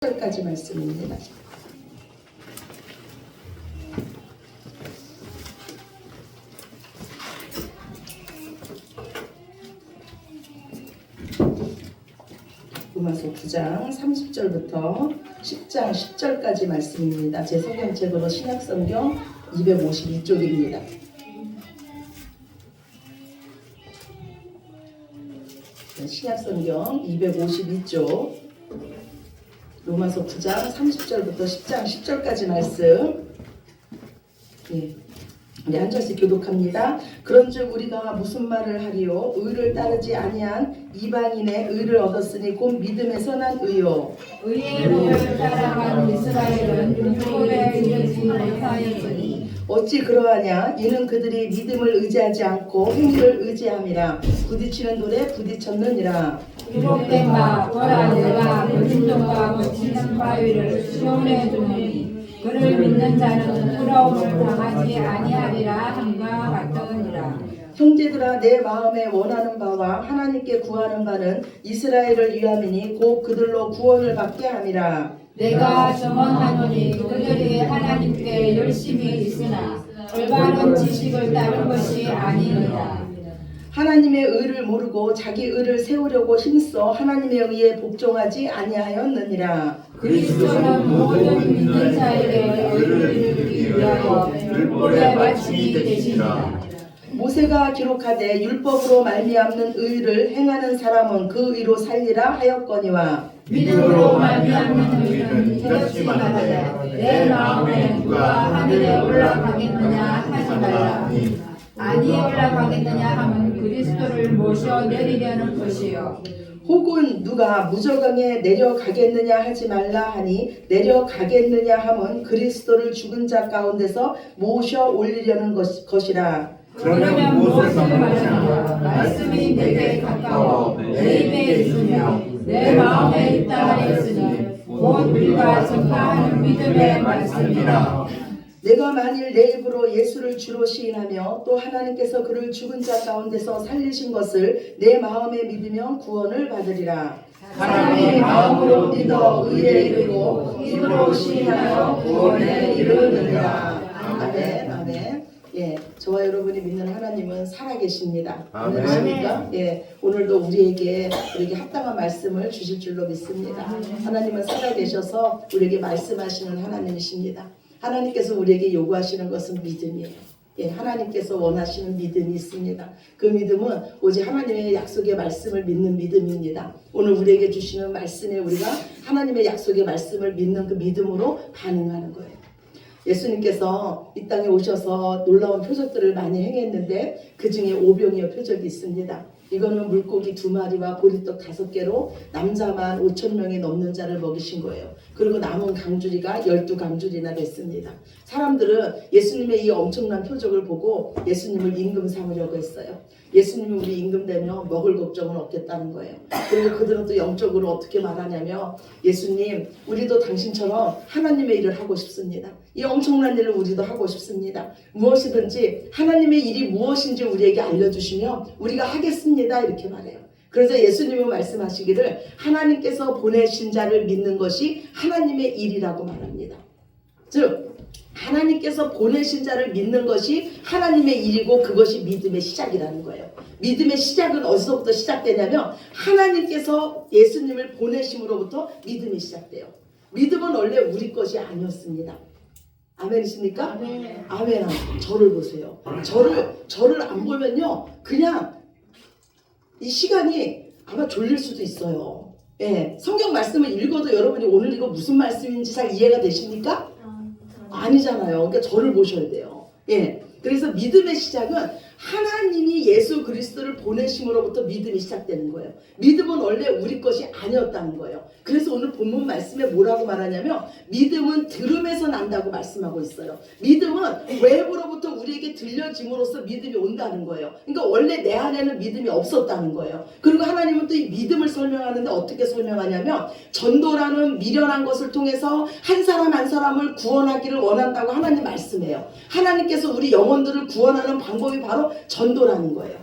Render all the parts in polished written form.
10절까지 말씀입니다. 로마서 9장 30절부터 10장 10절까지 말씀입니다. 제 성경책으로 신약성경 252쪽입니다. 신약성경 252쪽 로마서 9장 30절부터 10장 10절까지 말씀. 우리 한 절씩 교독합니다. 그런즉 우리가 무슨 말을 하리요? 의를 따르지 아니한 이방인의 의를 얻었으니 곧 믿음에서 난 의요. 의의 법을 따라간 이스라엘은 율법에 이르지 못하였으니 어찌 그러하냐? 이는 그들이 믿음을 의지하지 않고 행위를 의지함이라. 부딪히는 돌에 부딪혔느니라. 기록된 바 보라 내가 거짓론과 거치는 바위를 시온에 두니 그를 믿는 자는 부러움을 당하지 아니하리라 함과 같으니라. 형제들아, 내 마음에 원하는 바와 하나님께 구하는 바는 이스라엘을 위함이니 곧 그들로 구원을 받게 함이라. 내가 증언하노니 그들이 하나님께 열심히 있으나 올바른 지식을 따른 것이 아니니라. 하나님의 의를 모르고 자기 의를 세우려고 힘써 하나님의 의에 복종하지 아니하였느니라. 그리스도는 모든 믿는 자에게 의를 이루기 위하여 율법의 마침이 되시니라. 모세가 기록하되 율법으로 말미암는 의를 행하는 사람은 그 의로 살리라 하였거니와 믿음으로 말미암는 의는 이같이 말하되 내 마음에 누가 하늘에 올라가겠느냐 하지 말라. 아니 올라가겠느냐 하면 그리스도를 모셔 내리려는 것이요. 혹은 누가 무저강에 내려가겠느냐 하지 말라 하니 내려가겠느냐 하면 그리스도를 죽은 자 가운데서 모셔 올리려는 것이라. 그러면 무엇을 말하느냐? 말씀이 내게 가까워 내 입에 있으며 내 마음에 있다 하였으니 곧 우리가 전파하는 믿음의 말씀이라. 내가 만일 내 입으로 예수를 주로 시인하며 또 하나님께서 그를 죽은 자 가운데서 살리신 것을 내 마음에 믿으면 구원을 받으리라. 사람이 마음으로 믿어 의에 이르고 입으로 시인하여 구원에 이르느니라. 아멘. 아멘. 저와 여러분이 믿는 하나님은 살아계십니다. 아멘. 믿으십니까? 오늘도 우리에게 합당한 말씀을 주실 줄로 믿습니다. 하나님은 살아계셔서 우리에게 말씀하시는 하나님이십니다. 하나님께서 우리에게 요구하시는 것은 믿음이에요. 하나님께서 원하시는 믿음이 있습니다. 그 믿음은 오직 하나님의 약속의 말씀을 믿는 믿음입니다. 오늘 우리에게 주시는 말씀에 우리가 하나님의 약속의 말씀을 믿는 그 믿음으로 반응하는 거예요. 예수님께서 이 땅에 오셔서 놀라운 표적들을 많이 행했는데 그 중에 오병이어 표적이 있습니다. 이거는 물고기 2마리와 보리떡 5개로 남자만 5,000명이 넘는 자를 먹이신 거예요. 그리고 남은 강주리가 12강주리나 됐습니다. 사람들은 예수님의 이 엄청난 표적을 보고 예수님을 임금 삼으려고 했어요. 예수님이 우리 임금 되면 먹을 걱정은 없겠다는 거예요. 그리고 그들은 또 영적으로 어떻게 말하냐면 예수님, 우리도 당신처럼 하나님의 일을 하고 싶습니다. 이 엄청난 일을 우리도 하고 싶습니다. 무엇이든지 하나님의 일이 무엇인지 우리에게 알려주시면 우리가 하겠습니다. 이렇게 말해요. 그래서 예수님은 말씀하시기를 하나님께서 보내신 자를 믿는 것이 하나님의 일이라고 말합니다. 즉 하나님께서 보내신 자를 믿는 것이 하나님의 일이고 그것이 믿음의 시작이라는 거예요. 믿음의 시작은 어디서부터 시작되냐면 하나님께서 예수님을 보내심으로부터 믿음이 시작돼요. 믿음은 원래 우리 것이 아니었습니다. 아멘이십니까? 아멘. 아멘. 저를 보세요. 저를 안 보면요, 그냥 이 시간이 아마 졸릴 수도 있어요. 성경 말씀을 읽어도 여러분이 오늘 이거 무슨 말씀인지 잘 이해가 되십니까? 아니잖아요. 그러니까 저를 보셔야 돼요. 그래서 믿음의 시작은 하나님이 예수 그리스도를 보내심으로부터 믿음이 시작되는 거예요. 믿음은 원래 우리 것이 아니었다는 거예요. 그래서 오늘 본문 말씀에 뭐라고 말하냐면 믿음은 들음에서 난다고 말씀하고 있어요. 믿음은 외부로부터 우리에게 들려짐으로써 믿음이 온다는 거예요. 그러니까 원래 내 안에는 믿음이 없었다는 거예요. 그리고 하나님은 또 이 믿음을 설명하는데 어떻게 설명하냐면 전도라는 미련한 것을 통해서 한 사람 한 사람을 구원하기를 원한다고 하나님 말씀해요. 하나님께서 우리 영혼들을 구원하는 방법이 바로 전도라는 거예요.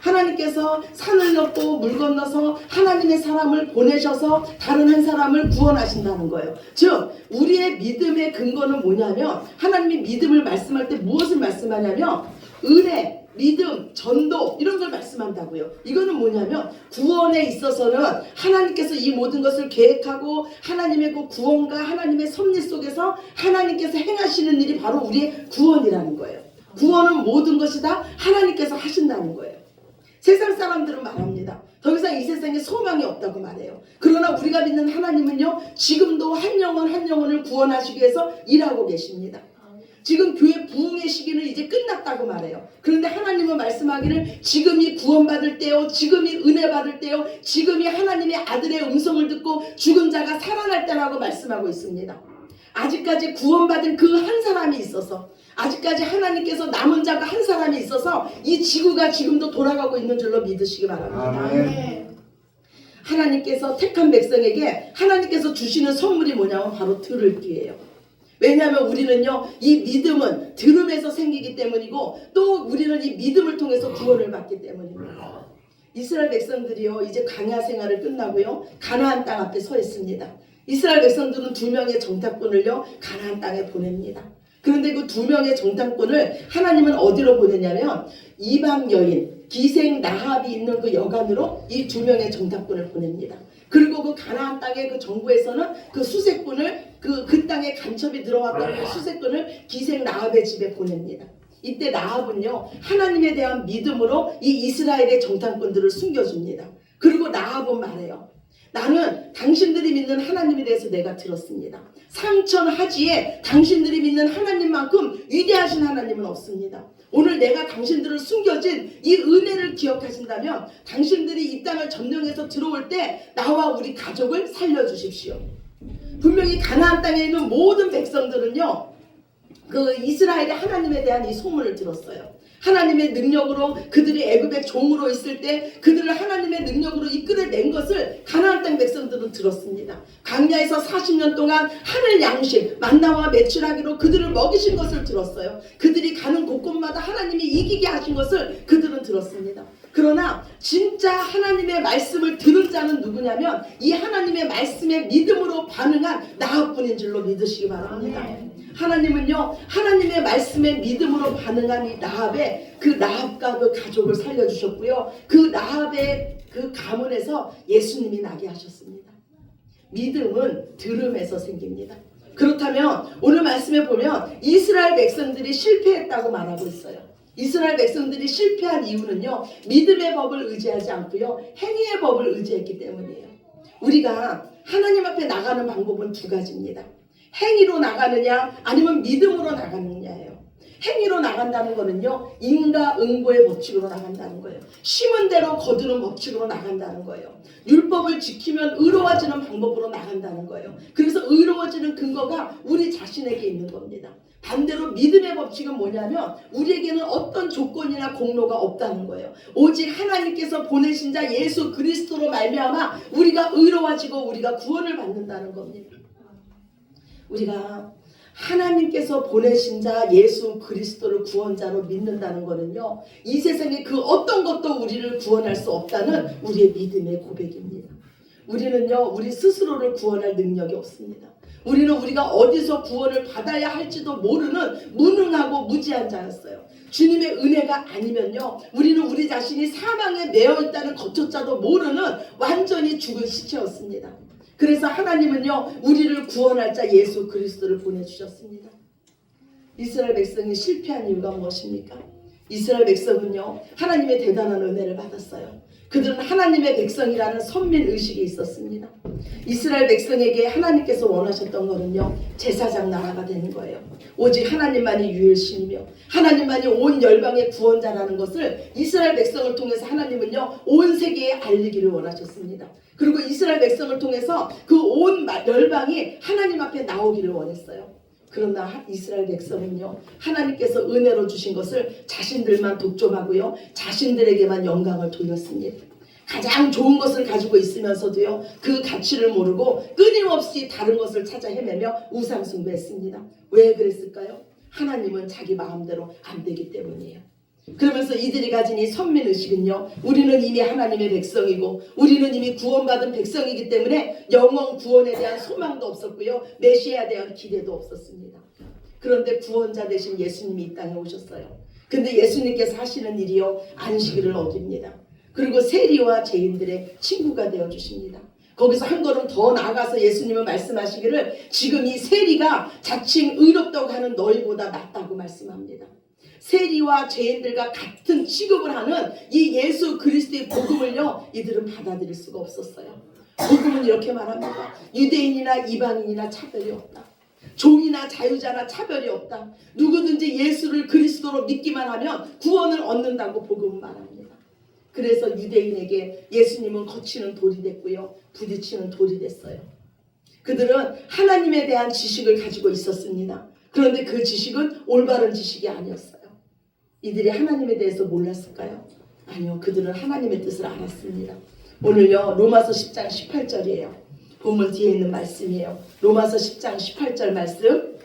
하나님께서 산을 넘고 물 건너서 하나님의 사람을 보내셔서 다른 한 사람을 구원하신다는 거예요. 즉 우리의 믿음의 근거는 뭐냐면 하나님이 믿음을 말씀할 때 무엇을 말씀하냐면 은혜, 믿음, 전도 이런 걸 말씀한다고요. 이거는 뭐냐면 구원에 있어서는 하나님께서 이 모든 것을 계획하고 하나님의 그 구원과 하나님의 섭리 속에서 하나님께서 행하시는 일이 바로 우리의 구원이라는 거예요. 구원은 모든 것이 다 하나님께서 하신다는 거예요. 세상 사람들은 말합니다. 더 이상 이 세상에 소망이 없다고 말해요. 그러나 우리가 믿는 하나님은요, 지금도 한 영혼 한 영혼을 구원하시기 위해서 일하고 계십니다. 지금 교회 부흥의 시기는 이제 끝났다고 말해요. 그런데 하나님은 말씀하기를 지금이 구원받을 때요, 지금이 은혜 받을 때요, 지금이 하나님의 아들의 음성을 듣고 죽은 자가 살아날 때라고 말씀하고 있습니다. 아직까지 구원받은 그 한 사람이 있어서, 아직까지 하나님께서 남은 자가 한 사람이 있어서 이 지구가 지금도 돌아가고 있는 줄로 믿으시기 바랍니다. 아멘. 하나님께서 택한 백성에게 하나님께서 주시는 선물이 뭐냐면 바로 들을 귀예요. 왜냐하면 우리는요, 이 믿음은 들음에서 생기기 때문이고 또 우리는 이 믿음을 통해서 구원을 받기 때문입니다. 이스라엘 백성들이요, 이제 광야 생활을 끝나고요, 가나안 땅 앞에 서 있습니다. 이스라엘 백성들은 2명의 정탐꾼을요, 가나안 땅에 보냅니다. 그런데 그 2명의 정탐꾼을 하나님은 어디로 보내냐면 이방 여인 기생 라합이 있는 그 여관으로 이 2명의 정탐꾼을 보냅니다. 그리고 그 가나안 땅의 그 정부에서는 그 수색꾼을 그 땅에 간첩이 들어왔다는 그 수색꾼을 기생 라합의 집에 보냅니다. 이때 라합은요, 하나님에 대한 믿음으로 이 이스라엘의 정탐꾼들을 숨겨줍니다. 그리고 라합은 말해요. 나는 당신들이 믿는 하나님에 대해서 내가 들었습니다. 상천하지에 당신들이 믿는 하나님만큼 위대하신 하나님은 없습니다. 오늘 내가 당신들을 숨겨진 이 은혜를 기억하신다면 당신들이 이 땅을 점령해서 들어올 때 나와 우리 가족을 살려주십시오. 분명히 가나안 땅에 있는 모든 백성들은요, 그 이스라엘의 하나님에 대한 이 소문을 들었어요. 하나님의 능력으로 그들이 애굽의 종으로 있을 때 그들을 하나님의 능력으로 이끌어낸 것을 가나안 땅 백성들은 들었습니다. 광야에서 40년 동안 하늘 양식 만나와 메추라기로 그들을 먹이신 것을 들었어요. 그들이 가는 곳곳마다 하나님이 이기게 하신 것을 그들은 들었습니다. 그러나 진짜 하나님의 말씀을 들은 자는 누구냐면 이 하나님의 말씀에 믿음으로 반응한 라합뿐인 줄로 믿으시기 바랍니다. 하나님은요, 하나님의 말씀에 믿음으로 반응한 이 라합의 그 라합과 그 가족을 살려주셨고요, 그 라합의 그 가문에서 예수님이 나게 하셨습니다. 믿음은 들음에서 생깁니다. 그렇다면 오늘 말씀에 보면 이스라엘 백성들이 실패했다고 말하고 있어요. 이스라엘 백성들이 실패한 이유는요, 믿음의 법을 의지하지 않고요, 행위의 법을 의지했기 때문이에요. 우리가 하나님 앞에 나가는 방법은 2가지입니다. 행위로 나가느냐 아니면 믿음으로 나가느냐예요. 행위로 나간다는 거는요, 인과응보의 법칙으로 나간다는 거예요. 심은 대로 거두는 법칙으로 나간다는 거예요. 율법을 지키면 의로워지는 방법으로 나간다는 거예요. 그래서 의로워지는 근거가 우리 자신에게 있는 겁니다. 반대로 믿음의 법칙은 뭐냐면 우리에게는 어떤 조건이나 공로가 없다는 거예요. 오직 하나님께서 보내신 자 예수 그리스도로 말미암아 우리가 의로워지고 우리가 구원을 받는다는 겁니다. 우리가 하나님께서 보내신 자 예수 그리스도를 구원자로 믿는다는 것은요, 이 세상에 그 어떤 것도 우리를 구원할 수 없다는 우리의 믿음의 고백입니다. 우리는요, 우리 스스로를 구원할 능력이 없습니다. 우리는 우리가 어디서 구원을 받아야 할지도 모르는 무능하고 무지한 자였어요. 주님의 은혜가 아니면요, 우리는 우리 자신이 사망에 매여 있다는 거처자도 모르는 완전히 죽은 시체였습니다. 그래서 하나님은요, 우리를 구원할 자 예수 그리스도를 보내주셨습니다. 이스라엘 백성이 실패한 이유가 무엇입니까? 이스라엘 백성은요, 하나님의 대단한 은혜를 받았어요. 그들은 하나님의 백성이라는 선민의식이 있었습니다. 이스라엘 백성에게 하나님께서 원하셨던 것은요, 제사장 나라가 되는 거예요. 오직 하나님만이 유일신이며 하나님만이 온 열방의 구원자라는 것을 이스라엘 백성을 통해서 하나님은요, 온 세계에 알리기를 원하셨습니다. 그리고 이스라엘 백성을 통해서 그 온 열방이 하나님 앞에 나오기를 원했어요. 그러나 이스라엘 백성은요, 하나님께서 은혜로 주신 것을 자신들만 독점하고요, 자신들에게만 영광을 돌렸습니다. 가장 좋은 것을 가지고 있으면서도요, 그 가치를 모르고 끊임없이 다른 것을 찾아 헤매며 우상숭배했습니다. 왜 그랬을까요? 하나님은 자기 마음대로 안 되기 때문이에요. 그러면서 이들이 가진 이 선민의식은요, 우리는 이미 하나님의 백성이고 우리는 이미 구원받은 백성이기 때문에 영원 구원에 대한 소망도 없었고요, 메시아에 대한 기대도 없었습니다. 그런데 구원자 되신 예수님이 이 땅에 오셨어요. 근데 예수님께서 하시는 일이요, 안식일을 어깁니다. 그리고 세리와 죄인들의 친구가 되어주십니다. 거기서 한 걸음 더 나아가서 예수님은 말씀하시기를 지금 이 세리가 자칭 의롭다고 하는 너희보다 낫다고 말씀합니다. 세리와 죄인들과 같은 취급을 하는 이 예수 그리스도의 복음을요, 이들은 받아들일 수가 없었어요. 복음은 이렇게 말합니다. 유대인이나 이방인이나 차별이 없다. 종이나 자유자나 차별이 없다. 누구든지 예수를 그리스도로 믿기만 하면 구원을 얻는다고 복음은 말합니다. 그래서 유대인에게 예수님은 거치는 돌이 됐고요, 부딪히는 돌이 됐어요. 그들은 하나님에 대한 지식을 가지고 있었습니다. 그런데 그 지식은 올바른 지식이 아니었어요. 이들이 하나님에 대해서 몰랐을까요? 아니요, 그들은 하나님의 뜻을 알았습니다. 오늘요, 로마서 10장 18절이에요. 본문 뒤에 있는 말씀이에요. 로마서 10장 18절 말씀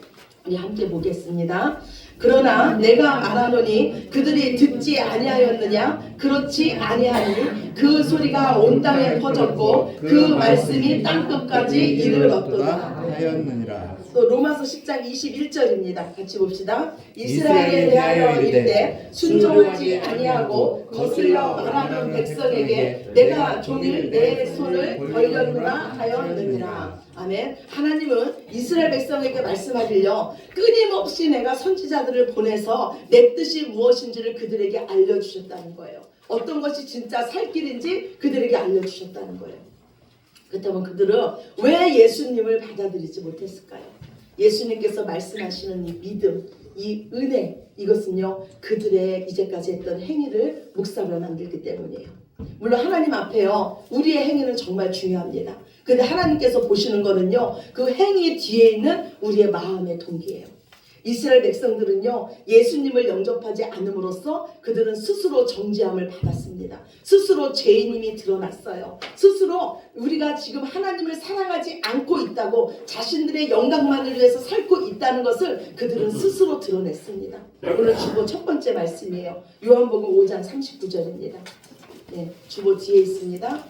우리 함께 보겠습니다. 그러나 내가 말하노니 그들이 듣지 아니하였느냐? 그렇지 아니하니 그 소리가 온 땅에 퍼졌고 그 말씀이 땅끝까지 이르렀도다 하였느니라. 또 로마서 10장 21절입니다. 같이 봅시다. 이스라엘에 대하여 이르되 순종하지 아니하고 거슬려 말하는 백성에게 내가 종일 내 손을 벌렸구나 하였느니라. 아멘. 하나님은 이스라엘 백성에게 말씀하길요, 끊임없이 내가 선지자들을 보내서 내 뜻이 무엇인지를 그들에게 알려주셨다는 거예요. 어떤 것이 진짜 살 길인지 그들에게 알려주셨다는 거예요. 그렇다면 그들은 왜 예수님을 받아들이지 못했을까요? 예수님께서 말씀하시는 이 믿음, 이 은혜, 이것은요, 그들의 이제까지 했던 행위를 묵살을 만들기 때문이에요. 물론 하나님 앞에요, 우리의 행위는 정말 중요합니다. 근데 하나님께서 보시는 거는요, 그 행위 뒤에 있는 우리의 마음의 동기예요. 이스라엘 백성들은요, 예수님을 영접하지 않음으로써 그들은 스스로 정죄함을 받았습니다. 스스로 죄인임이 드러났어요. 스스로 우리가 지금 하나님을 사랑하지 않고 있다고, 자신들의 영광만을 위해서 살고 있다는 것을 그들은 스스로 드러냈습니다. 오늘 주보 첫 번째 말씀이에요. 요한복음 5장 39절입니다. 네, 주보 뒤에 있습니다.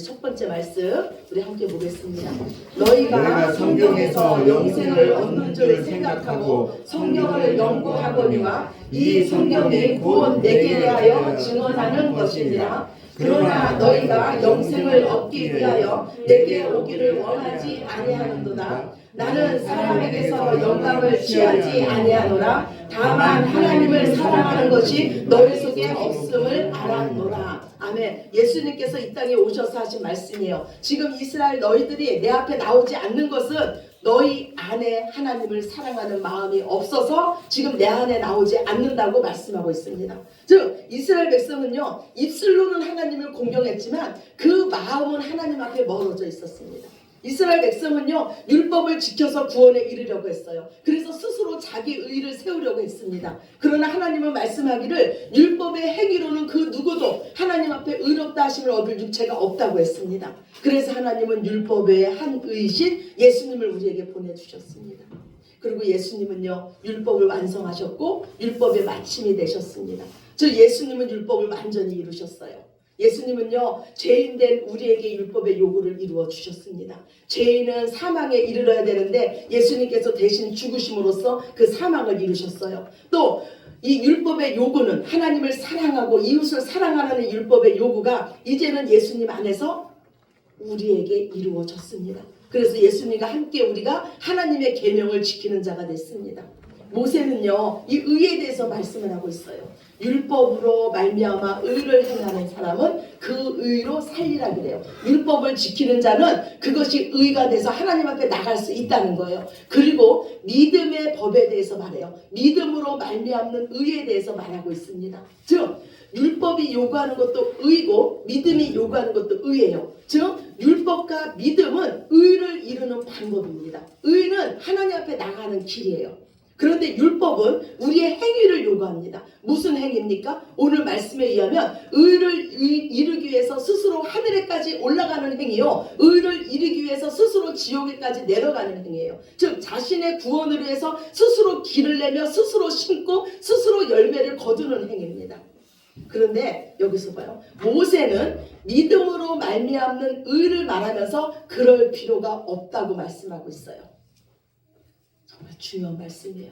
첫 번째 말씀 우리 함께 보겠습니다. 너희가 성경에서 영생을 얻는 줄 생각하고 성경을 연구하거니와 이 성경이 곧 내게 대하여 증언하는 것이니라. 그러나 너희가 영생을 얻기 위하여 내게 오기를 원하지 아니하는도다. 나는 사람에게서 영광을 취하지 아니하노라. 다만 하나님을 사랑하는 것이 너희 속에 없음을 알았노라. 아멘. 예수님께서 이 땅에 오셔서 하신 말씀이에요. 지금 이스라엘 너희들이 내 앞에 나오지 않는 것은 너희 안에 하나님을 사랑하는 마음이 없어서 지금 내 안에 나오지 않는다고 말씀하고 있습니다. 즉 이스라엘 백성은요, 입술로는 하나님을 공경했지만 그 마음은 하나님 앞에 멀어져 있었습니다. 이스라엘 백성은요, 율법을 지켜서 구원에 이르려고 했어요. 그래서 스스로 자기 의를 세우려고 했습니다. 그러나 하나님은 말씀하기를 율법의 행위로는 그 누구도 하나님 앞에 의롭다 하심을 얻을 육체가 없다고 했습니다. 그래서 하나님은 율법의 한 의신 예수님을 우리에게 보내주셨습니다. 그리고 예수님은요, 율법을 완성하셨고 율법의 마침이 되셨습니다. 즉 예수님은 율법을 완전히 이루셨어요. 예수님은요, 죄인된 우리에게 율법의 요구를 이루어 주셨습니다. 죄인은 사망에 이르러야 되는데 예수님께서 대신 죽으심으로써 그 사망을 이루셨어요. 또 이 율법의 요구는 하나님을 사랑하고 이웃을 사랑하라는 율법의 요구가 이제는 예수님 안에서 우리에게 이루어졌습니다. 그래서 예수님과 함께 우리가 하나님의 계명을 지키는 자가 됐습니다. 모세는요, 이 의에 대해서 말씀을 하고 있어요. 율법으로 말미암아 의를 행하는 사람은 그 의로 살리라 그래요. 율법을 지키는 자는 그것이 의가 돼서 하나님 앞에 나갈 수 있다는 거예요. 그리고 믿음의 법에 대해서 말해요. 믿음으로 말미암는 의에 대해서 말하고 있습니다. 즉 율법이 요구하는 것도 의고 믿음이 요구하는 것도 의예요. 즉 율법과 믿음은 의를 이루는 방법입니다. 의는 하나님 앞에 나가는 길이에요. 그런데 율법은 우리의 행위를 요구합니다. 무슨 행위입니까? 오늘 말씀에 의하면 의를 이루기 위해서 스스로 하늘에까지 올라가는 행위요, 의를 이루기 위해서 스스로 지옥에까지 내려가는 행위예요. 즉 자신의 구원을 위해서 스스로 길을 내며 스스로 심고 스스로 열매를 거두는 행위입니다. 그런데 여기서 봐요. 모세는 믿음으로 말미암는 의를 말하면서 그럴 필요가 없다고 말씀하고 있어요. 정말 중요한 말씀이에요.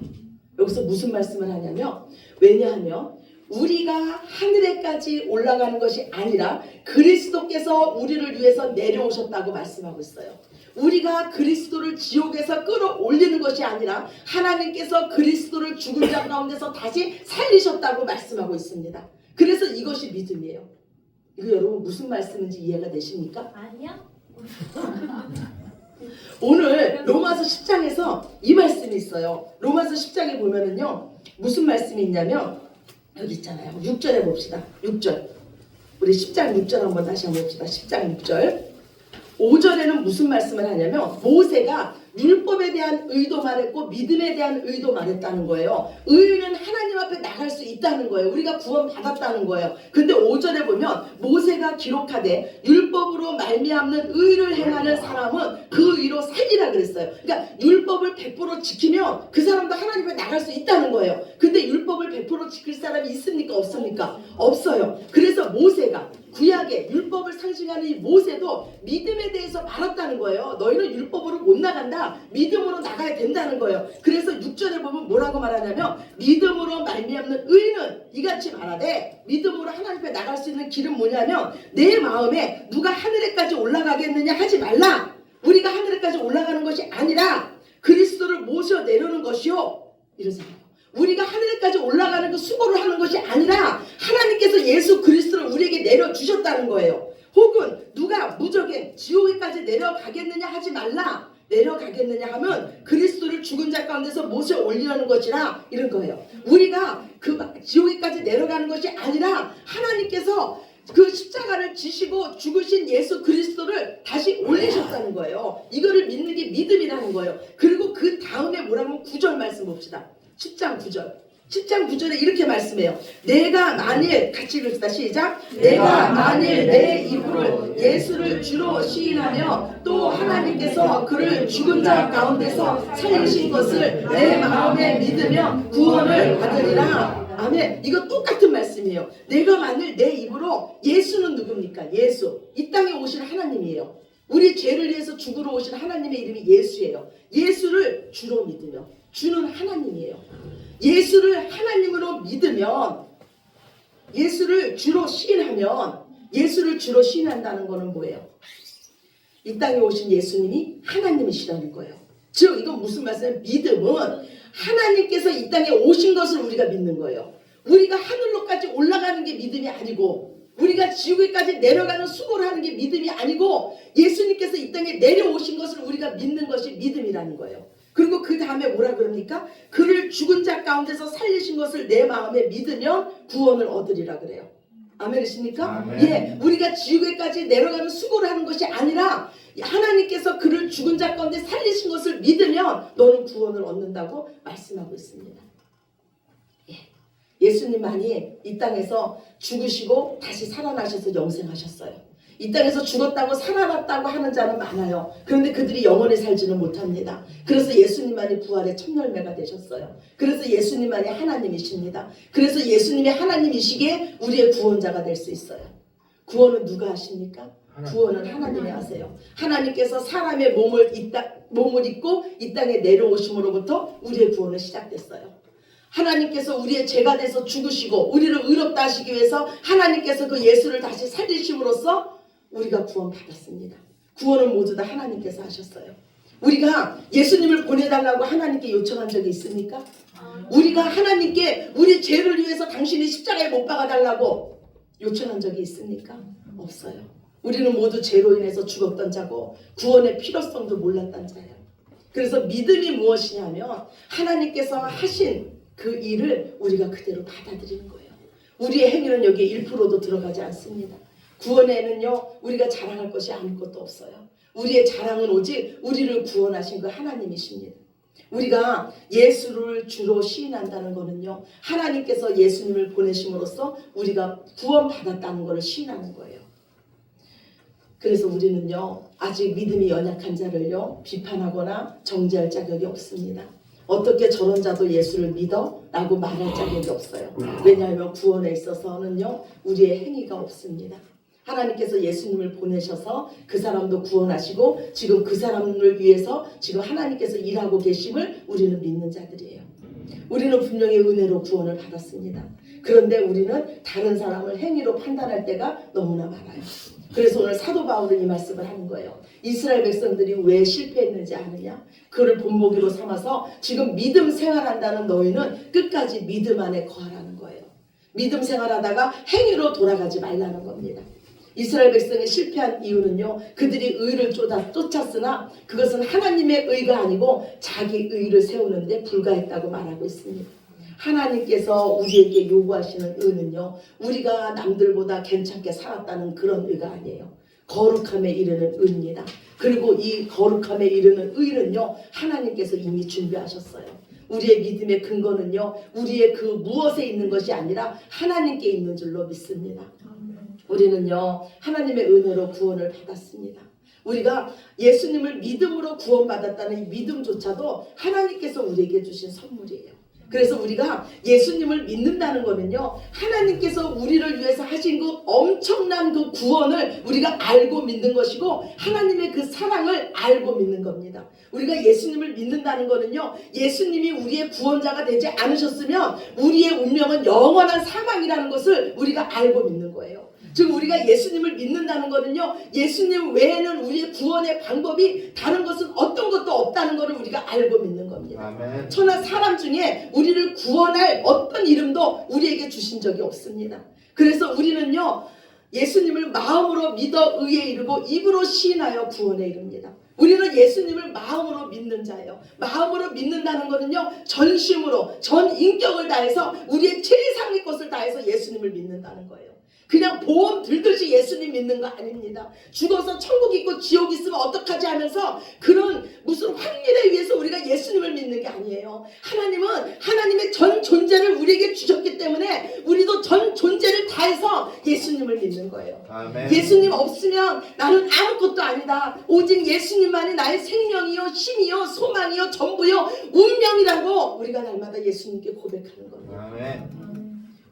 여기서 무슨 말씀을 하냐면, 왜냐하면 우리가 하늘에까지 올라가는 것이 아니라 그리스도께서 우리를 위해서 내려오셨다고 말씀하고 있어요. 우리가 그리스도를 지옥에서 끌어올리는 것이 아니라 하나님께서 그리스도를 죽은 자 가운데서 다시 살리셨다고 말씀하고 있습니다. 그래서 이것이 믿음이에요. 이거 여러분 무슨 말씀인지 이해가 되십니까? 아니요. 오늘 로마서 10장에서 이 말씀이 있어요. 로마서 10장에 보면은요, 무슨 말씀이 있냐면 여기 있잖아요. 6절에 봅시다. 6절. 우리 10장 6절 한번 다시 한번 봅시다. 10장 6절. 5절에는 무슨 말씀을 하냐면 모세가 율법에 대한 의도 말했고 믿음에 대한 의도 말했다는 거예요. 의는 하나님 앞에 나갈 수 있다는 거예요. 우리가 구원 받았다는 거예요. 근데 5절에 보면 모세가 기록하되 율법으로 말미암는 의를 행하는 사람은 그 의로 살리라 그랬어요. 그러니까 율법을 100% 지키면 그 사람도 하나님 앞에 나갈 수 있다는 거예요. 근데 율법을 100% 지킬 사람이 있습니까? 없습니까? 없어요. 그래서 모세가 구약의 율법을 상징하는 이 모세도 믿음에 대해서 말했다는 거예요. 너희는 율법으로 못 나간다. 믿음으로 나가야 된다는 거예요. 그래서 6절에 보면 뭐라고 말하냐면 믿음으로 말미암는 의는 이같이 말하되, 믿음으로 하나님 앞에 나갈 수 있는 길은 뭐냐면 내 마음에 누가 하늘에까지 올라가겠느냐 하지 말라. 우리가 하늘에까지 올라가는 것이 아니라 그리스도를 모셔 내려오는 것이요. 이러잖아요. 우리가 하늘에까지 올라가는 그 수고를 하는 것이 아니라 하나님께서 예수 그리스도를 우리에게 내려주셨다는 거예요. 혹은 누가 무적인 지옥에까지 내려가겠느냐 하지 말라. 내려가겠느냐 하면 그리스도를 죽은 자 가운데서 모셔 올리려는 것이라, 이런 거예요. 우리가 그 지옥에까지 내려가는 것이 아니라 하나님께서 그 십자가를 지시고 죽으신 예수 그리스도를 다시 올리셨다는 거예요. 이거를 믿는 게 믿음이라는 거예요. 그리고 그 다음에 뭐라고 9절 말씀 봅시다. 10장 9절. 10장 9절에 이렇게 말씀해요. 내가 만일, 같이 읽읍시다. 시작. 내가 만일 내 입으로 예수를 주로 시인하며 또 하나님께서 그를 죽은 자 가운데서 살리신 것을 내 마음에 믿으며 구원을 받으리라. 아멘. 이거 똑같은 말씀이에요. 내가 만일 내 입으로, 예수는 누굽니까? 예수. 이 땅에 오신 하나님이에요. 우리 죄를 위해서 죽으러 오신 하나님의 이름이 예수예요. 예수를 주로 믿으며, 주는 하나님이에요. 예수를 하나님으로 믿으면, 예수를 주로 시인하면, 예수를 주로 시인한다는 것은 뭐예요? 이 땅에 오신 예수님이 하나님이시라는 거예요. 즉 이건 무슨 말씀이에요? 믿음은 하나님께서 이 땅에 오신 것을 우리가 믿는 거예요. 우리가 하늘로까지 올라가는 게 믿음이 아니고, 우리가 지옥에까지 내려가는 수고를 하는 게 믿음이 아니고, 예수님께서 이 땅에 내려오신 것을 우리가 믿는 것이 믿음이라는 거예요. 그리고 그 다음에 뭐라 그럽니까? 그를 죽은 자 가운데서 살리신 것을 내 마음에 믿으면 구원을 얻으리라 그래요. 아멘이십니까? 아멘. 예, 우리가 지옥에까지 내려가는 수고를 하는 것이 아니라 하나님께서 그를 죽은 자 가운데 살리신 것을 믿으면 너는 구원을 얻는다고 말씀하고 있습니다. 예, 예수님만이 이 땅에서 죽으시고 다시 살아나셔서 영생하셨어요. 이 땅에서 죽었다고 살아났다고 하는 자는 많아요. 그런데 그들이 영원히 살지는 못합니다. 그래서 예수님만이 부활의 첫 열매가 되셨어요. 그래서 예수님만이 하나님이십니다. 그래서 예수님이 하나님이시기에 우리의 구원자가 될 수 있어요. 구원은 누가 하십니까? 구원은 하나님이 하세요. 하나님께서 사람의 몸을 입고 이 땅에 내려오심으로부터 우리의 구원은 시작됐어요. 하나님께서 우리의 죄가 돼서 죽으시고 우리를 의롭다 하시기 위해서 하나님께서 그 예수를 다시 살리심으로써 우리가 구원 받았습니다. 구원은 모두 다 하나님께서 하셨어요. 우리가 예수님을 보내달라고 하나님께 요청한 적이 있습니까? 우리가 하나님께 우리 죄를 위해서 당신이 십자가에 못 박아달라고 요청한 적이 있습니까? 없어요. 우리는 모두 죄로 인해서 죽었던 자고 구원의 필요성도 몰랐던 자예요. 그래서 믿음이 무엇이냐면 하나님께서 하신 그 일을 우리가 그대로 받아들이는 거예요. 우리의 행위는 여기에 1%도 들어가지 않습니다. 구원에는요, 우리가 자랑할 것이 아무것도 없어요. 우리의 자랑은 오직 우리를 구원하신 그 하나님이십니다. 우리가 예수를 주로 시인한다는 것은요, 하나님께서 예수님을 보내심으로써 우리가 구원받았다는 것을 시인하는 거예요. 그래서 우리는요, 아직 믿음이 연약한 자를요, 비판하거나 정죄할 자격이 없습니다. 어떻게 저런 자도 예수를 믿어? 라고 말할 자격이 없어요. 왜냐하면 구원에 있어서는요, 우리의 행위가 없습니다. 하나님께서 예수님을 보내셔서 그 사람도 구원하시고 지금 그 사람을 위해서 지금 하나님께서 일하고 계심을 우리는 믿는 자들이에요. 우리는 분명히 은혜로 구원을 받았습니다. 그런데 우리는 다른 사람을 행위로 판단할 때가 너무나 많아요. 그래서 오늘 사도 바울은 이 말씀을 하는 거예요. 이스라엘 백성들이 왜 실패했는지 아느냐? 그를 본보기로 삼아서 지금 믿음 생활한다는 너희는 끝까지 믿음 안에 거하라는 거예요. 믿음 생활하다가 행위로 돌아가지 말라는 겁니다. 이스라엘 백성이 실패한 이유는요, 그들이 의를 쫓았으나 그것은 하나님의 의가 아니고 자기 의를 세우는데 불과했다고 말하고 있습니다. 하나님께서 우리에게 요구하시는 의는요, 우리가 남들보다 괜찮게 살았다는 그런 의가 아니에요. 거룩함에 이르는 의입니다. 그리고 이 거룩함에 이르는 의는요, 하나님께서 이미 준비하셨어요. 우리의 믿음의 근거는요, 우리의 그 무엇에 있는 것이 아니라 하나님께 있는 줄로 믿습니다. 우리는요, 하나님의 은혜로 구원을 받았습니다. 우리가 예수님을 믿음으로 구원받았다는 이 믿음조차도 하나님께서 우리에게 주신 선물이에요. 그래서 우리가 예수님을 믿는다는 것은요, 하나님께서 우리를 위해서 하신 그 엄청난 그 구원을 우리가 알고 믿는 것이고 하나님의 그 사랑을 알고 믿는 겁니다. 우리가 예수님을 믿는다는 것은요, 예수님이 우리의 구원자가 되지 않으셨으면 우리의 운명은 영원한 사망이라는 것을 우리가 알고 믿는 거예요. 즉 우리가 예수님을 믿는다는 것은요, 예수님 외에는 우리의 구원의 방법이 다른 것은 어떤 것도 없다는 것을 우리가 알고 믿는 겁니다. 아멘. 천하 사람 중에 우리를 구원할 어떤 이름도 우리에게 주신 적이 없습니다. 그래서 우리는요, 예수님을 마음으로 믿어 의에 이르고 입으로 시인하여 구원에 이릅니다. 우리는 예수님을 마음으로 믿는 자예요. 마음으로 믿는다는 것은요, 전심으로 전 인격을 다해서 우리의 최상의 것을 다해서 예수님을 믿는다는 거예요. 그냥 보험 들듯이 예수님 믿는 거 아닙니다. 죽어서 천국 있고 지옥 있으면 어떡하지 하면서 그런 무슨 확률에 의해서 우리가 예수님을 믿는 게 아니에요. 하나님은 하나님의 전 존재를 우리에게 주셨기 때문에 우리도 전 존재를 다해서 예수님을 믿는 거예요. 아멘. 예수님 없으면 나는 아무것도 아니다. 오직 예수님만이 나의 생명이요 힘이요 소망이요 전부요 운명이라고 우리가 날마다 예수님께 고백하는 겁니다. 아멘.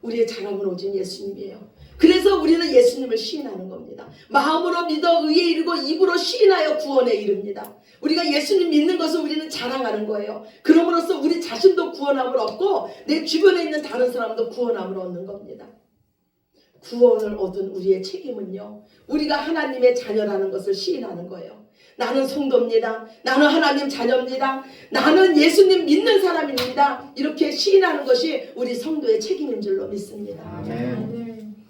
우리의 자랑은 오직 예수님이에요. 그래서 우리는 예수님을 시인하는 겁니다. 마음으로 믿어 의에 이르고 입으로 시인하여 구원에 이릅니다. 우리가 예수님 믿는 것을 우리는 자랑하는 거예요. 그러므로써 우리 자신도 구원함을 얻고 내 주변에 있는 다른 사람도 구원함을 얻는 겁니다. 구원을 얻은 우리의 책임은요, 우리가 하나님의 자녀라는 것을 시인하는 거예요. 나는 성도입니다. 나는 하나님 자녀입니다. 나는 예수님 믿는 사람입니다. 이렇게 시인하는 것이 우리 성도의 책임인 줄로 믿습니다. 아멘.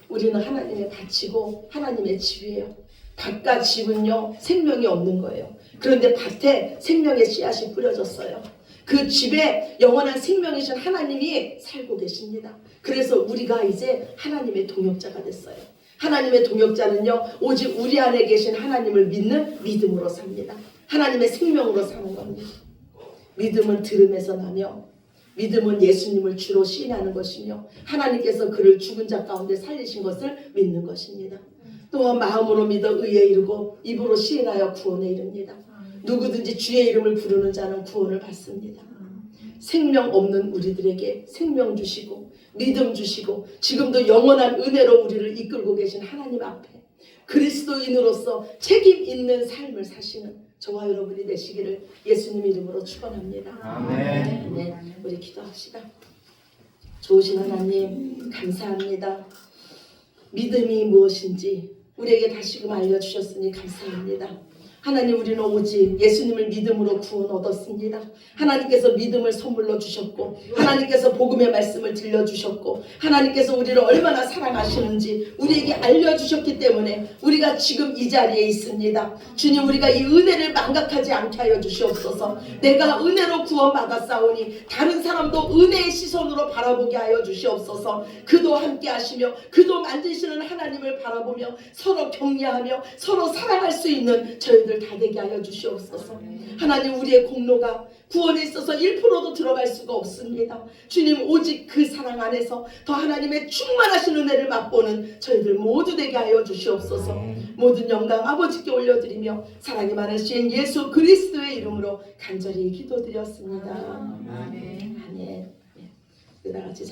우리는 하나님의 밭이고 하나님의 집이에요. 밭과 집은요, 생명이 없는 거예요. 그런데 밭에 생명의 씨앗이 뿌려졌어요. 그 집에 영원한 생명이신 하나님이 살고 계십니다. 그래서 우리가 이제 하나님의 동역자가 됐어요. 하나님의 동역자는요, 오직 우리 안에 계신 하나님을 믿는 믿음으로 삽니다. 하나님의 생명으로 사는 겁니다. 믿음은 들음에서 나며 믿음은 예수님을 주로 시인하는 것이며 하나님께서 그를 죽은 자 가운데 살리신 것을 믿는 것입니다. 또한 마음으로 믿어 의에 이르고 입으로 시인하여 구원에 이릅니다. 누구든지 주의 이름을 부르는 자는 구원을 받습니다. 생명 없는 우리들에게 생명 주시고 믿음 주시고 지금도 영원한 은혜로 우리를 이끌고 계신 하나님 앞에 그리스도인으로서 책임 있는 삶을 사시는 저와 여러분이 되시기를 예수님 이름으로 축원합니다. 아멘. 네, 우리 기도합시다. 좋으신 하나님 감사합니다. 믿음이 무엇인지 우리에게 다시금 알려주셨으니 감사합니다. 하나님, 우리는 오직 예수님을 믿음으로 구원 얻었습니다. 하나님께서 믿음을 선물로 주셨고 하나님께서 복음의 말씀을 들려주셨고 하나님께서 우리를 얼마나 사랑하시는지 우리에게 알려주셨기 때문에 우리가 지금 이 자리에 있습니다. 주님, 우리가 이 은혜를 망각하지 않게 하여 주시옵소서. 내가 은혜로 구원받았사오니 다른 사람도 은혜의 시선으로 바라보게 하여 주시옵소서. 그도 함께 하시며 그도 만드시는 하나님을 바라보며 서로 격려하며 서로 사랑할 수 있는 저희들 저희들 다 되게 하여 주시옵소서. 하나님, 우리의 공로가 구원에 있어서 1%도 들어갈 수가 없습니다. 주님, 오직 그 사랑 안에서 더 하나님의 충만하신 은혜를 맛보는 저희들 모두 되게 하여 주시옵소서. 모든 영광 아버지께 올려드리며 사랑이 많으신 예수 그리스도의 이름으로 간절히 기도드렸습니다. 아멘. 아멘. 네, 다 같이